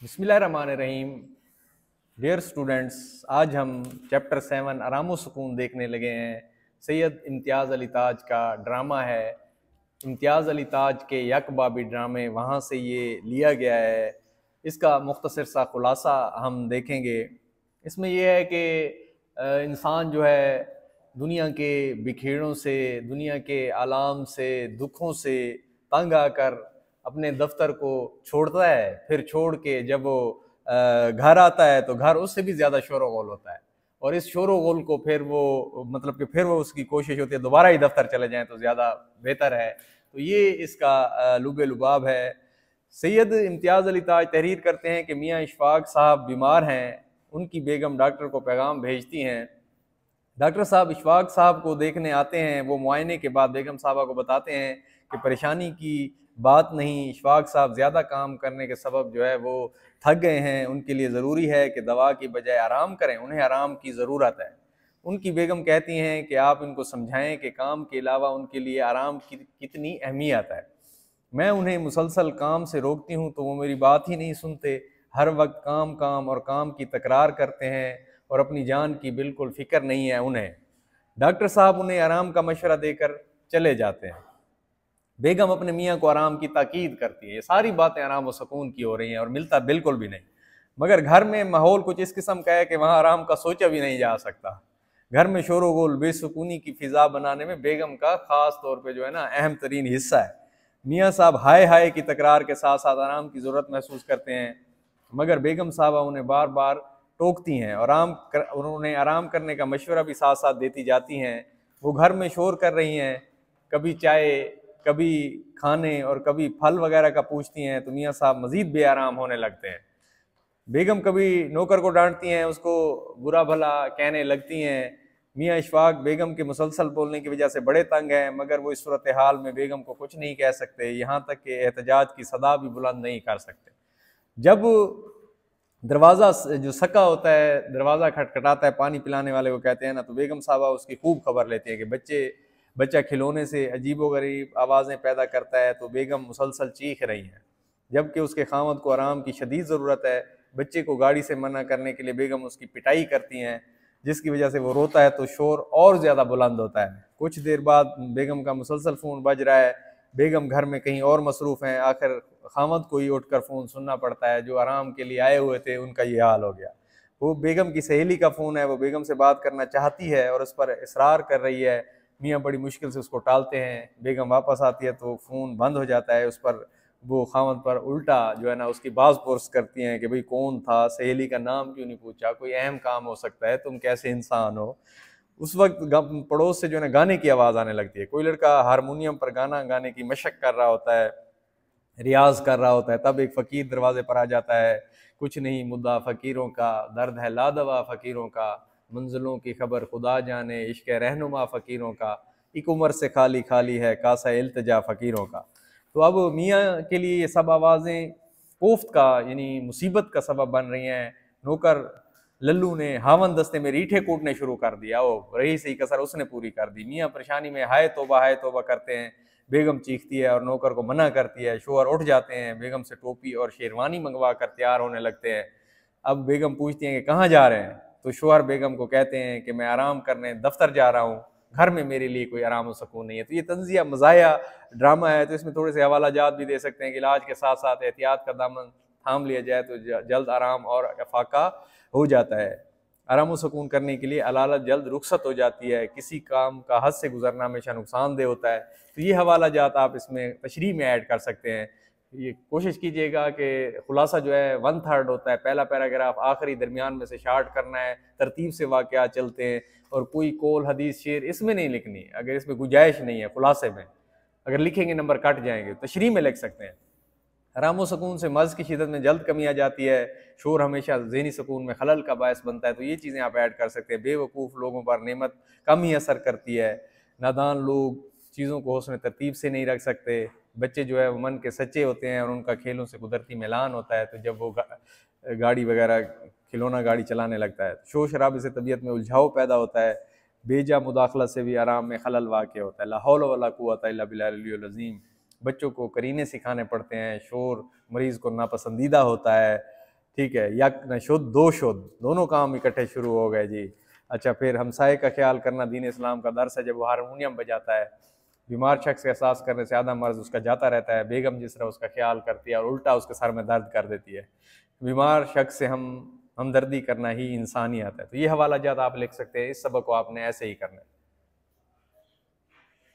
बिस्मिल्लाहिर्रहमानिर्रहीम। Dear students, आज हम चैप्टर 7 आराम व सुकून देखने लगे हैं। सैयद इम्तियाज़ अली ताज का ड्रामा है। इम्तियाज़ अली ताज के यकबाबी ड्रामे, वहाँ से ये लिया गया है। इसका मुख्तसर सा खुलासा हम देखेंगे। इसमें यह है कि इंसान जो है दुनिया के बिखेड़ों से, दुनिया के आलाम से, दुखों से तंग आकर अपने दफ्तर को छोड़ता है। फिर छोड़ के जब वो घर आता है तो घर उससे भी ज़्यादा शोर गोल होता है, और इस शोर गोल को फिर वो मतलब कि फिर वो उसकी कोशिश होती है दोबारा ही दफ्तर चले जाएं तो ज़्यादा बेहतर है। तो ये इसका लुबे लुबाब है। सैयद इम्तियाज़ अली ताज तहरीर करते हैं कि मियाँ इशफाक साहब बीमार हैं। उनकी बेगम डॉक्टर को पैगाम भेजती हैं। डॉक्टर साहब इशफाक साहब को देखने आते हैं। वो मुआयने के बाद बेगम साहबा को बताते हैं कि परेशानी की बात नहीं, इशफाक साहब ज़्यादा काम करने के सबब जो है वो थक गए हैं। उनके लिए ज़रूरी है कि दवा की बजाय आराम करें, उन्हें आराम की ज़रूरत है। उनकी बेगम कहती हैं कि आप इनको समझाएं कि काम के अलावा उनके लिए आराम की कितनी अहमियत है। मैं उन्हें मुसलसल काम से रोकती हूँ तो वो मेरी बात ही नहीं सुनते। हर वक्त काम काम और काम की तकरार करते हैं और अपनी जान की बिल्कुल फ़िक्र नहीं है उन्हें। डॉक्टर साहब उन्हें आराम का मशवरा देकर चले जाते हैं। बेगम अपने मियाँ को आराम की ताकीद करती है। ये सारी बातें आराम और सुकून की हो रही हैं और मिलता बिल्कुल भी नहीं। मगर घर में माहौल कुछ इस किस्म का है कि वहाँ आराम का सोचा भी नहीं जा सकता। घर में शोर गोल बेसुकूनी की फिजा बनाने में बेगम का खास तौर पे जो है ना अहम तरीन हिस्सा है। मियाँ साहब हाय हाय की तकरार के साथ साथ आराम की ज़रूरत महसूस करते हैं, मगर बेगम साहबा उन्हें बार बार टोकती हैं और उन्होंने आराम करने का मशवरा भी साथ साथ देती जाती हैं। वो घर में शोर कर रही हैं, कभी चाय, कभी खाने और कभी फल वगैरह का पूछती हैं, तो मियाँ साहब मज़ीद बेआराम होने लगते हैं। बेगम कभी नौकर को डांटती हैं, उसको बुरा भला कहने लगती हैं। मियाँ इशफाक बेगम के मुसलसल बोलने की वजह से बड़े तंग हैं, मगर वो इस सूरत हाल में बेगम को कुछ नहीं कह सकते, यहाँ तक कि एहतजाज की सदा भी बुलंद नहीं कर सकते। जब दरवाज़ा जो सका होता है, दरवाज़ा खटखटाता है, पानी पिलाने वाले को कहते हैं ना, तो बेगम साहबा उसकी खूब खबर लेती है कि बच्चा खिलौने से अजीबोगरीब आवाज़ें पैदा करता है। तो बेगम मुसलसल चीख रही हैं, जबकि उसके खामद को आराम की शदीद ज़रूरत है। बच्चे को गाड़ी से मना करने के लिए बेगम उसकी पिटाई करती हैं, जिसकी वजह से वो रोता है तो शोर और ज़्यादा बुलंद होता है। कुछ देर बाद बेगम का मुसलसल फ़ोन बज रहा है। बेगम घर में कहीं और मसरूफ़ हैं। आखिर खामद को ही उठकर फ़ोन सुनना पड़ता है। जो आराम के लिए आए हुए थे उनका ये हाल हो गया। वो बेगम की सहेली का फ़ोन है, वो बेगम से बात करना चाहती है और उस पर इसरार कर रही है। मियाँ बड़ी मुश्किल से उसको टालते हैं। बेगम वापस आती है तो फ़ोन बंद हो जाता है। उस पर वो खामद पर उल्टा जो है ना उसकी बाज़ पुरस करती हैं कि भाई कौन था, सहेली का नाम क्यों नहीं पूछा, कोई अहम काम हो सकता है, तुम कैसे इंसान हो। उस वक्त पड़ोस से जो है ना गाने की आवाज़ आने लगती है। कोई लड़का हारमोनियम पर गाना गाने की मशक कर रहा होता है, रियाज कर रहा होता है। तब एक फ़कीर दरवाजे पर आ जाता है। कुछ नहीं मुद्दा फ़कीरों का, दर्द है लादवा फ़कीरों का, मंजिलों की खबर खुदा जाने, इश्क रहनुमा फ़कीरों का, एक उम्र से खाली खाली है कासा इल्तिजा फ़कीरों का। तो अब मियाँ के लिए ये सब आवाज़ें कोफ्त का यानी मुसीबत का सबब बन रही हैं। नौकर लल्लू ने हावन दस्ते में रीठे कूटने शुरू कर दिया। वो रही सही कसर उसने पूरी कर दी। मियाँ परेशानी में हाय तौबा करते हैं। बेगम चीखती है और नौकर को मना करती है। शोहर उठ जाते हैं, बेगम से टोपी और शेरवानी मंगवा कर तैयार होने लगते हैं। अब बेगम पूछती हैं कि कहाँ जा रहे हैं, तो शोहर बेगम को कहते हैं कि मैं आराम करने दफ्तर जा रहा हूँ, घर में मेरे लिए कोई आराम और सुकून नहीं है। तो ये तंजिया मज़ाया ड्रामा है, तो इसमें थोड़े से हवाला जात भी दे सकते हैं कि इलाज के साथ साथ एहतियात का दामन थाम लिया जाए तो जल्द आराम और अफाका हो जाता है। आराम सुकून करने के लिए अलालत जल्द रुखसत हो जाती है। किसी काम का हद से गुजरना हमेशा नुकसानदेह होता है। तो ये हवाला जात आप इसमें तशरीह में ऐड कर सकते हैं। ये कोशिश कीजिएगा कि खुलासा जो है 1/3 होता है, पहला पैराग्राफ आखिरी दरमियान में से शार्ट करना है, तरतीब से वाक़यात चलते हैं और कोई कौल हदीस शेर इसमें नहीं लिखनी। अगर इसमें गुंजाइश नहीं है खुलासे में, अगर लिखेंगे नंबर कट जाएंगे। तशरीह में लिख सकते हैं। आराम सुकून से मज़ की शिदत में जल्द कमी आ जाती है। शोर हमेशा ज़हनी सुकून में खलल का बायस बनता है। तो ये चीज़ें आप ऐड कर सकते हैं। बेवकूफ़ लोगों पर नेमत कम ही असर करती है। नादान लोग चीज़ों को हुस्न तरतीब से नहीं रख सकते। बच्चे जो है वो मन के सच्चे होते हैं और उनका खेलों से कुदरती मिलान होता है। तो जब वो गाड़ी वगैरह खिलौना गाड़ी चलाने लगता है, शोर शराबे से तबीयत में उलझाव पैदा होता है। बेजा मुदाखलत से भी आराम में खलल वाक़ होता है। ला हौल वला कुव्वता इल्ला बिल्लाहिल अज़ीम। बच्चों को करीने सिखाने पड़ते हैं। शोर मरीज़ को नापसंदीदा होता है। ठीक है, यक न शुद्ध दो शुद्ध, दोनों काम इकट्ठे शुरू हो गए जी। अच्छा, फिर हमसाये का ख्याल करना दीन इस्लाम का दर्स है। जब वो हारमोनियम बजाता है, बीमार शख्स का एहसास करने से आधा मर्ज उसका जाता रहता है, बेगम जिस तरह उसका ख्याल करती है और उल्टा उसके सर में दर्द कर देती है। बीमार शख्स से हमदर्दी करना ही इंसानियत है। तो ये हवाला जात आप लिख सकते हैं, इस सबक को आपने ऐसे ही करना है।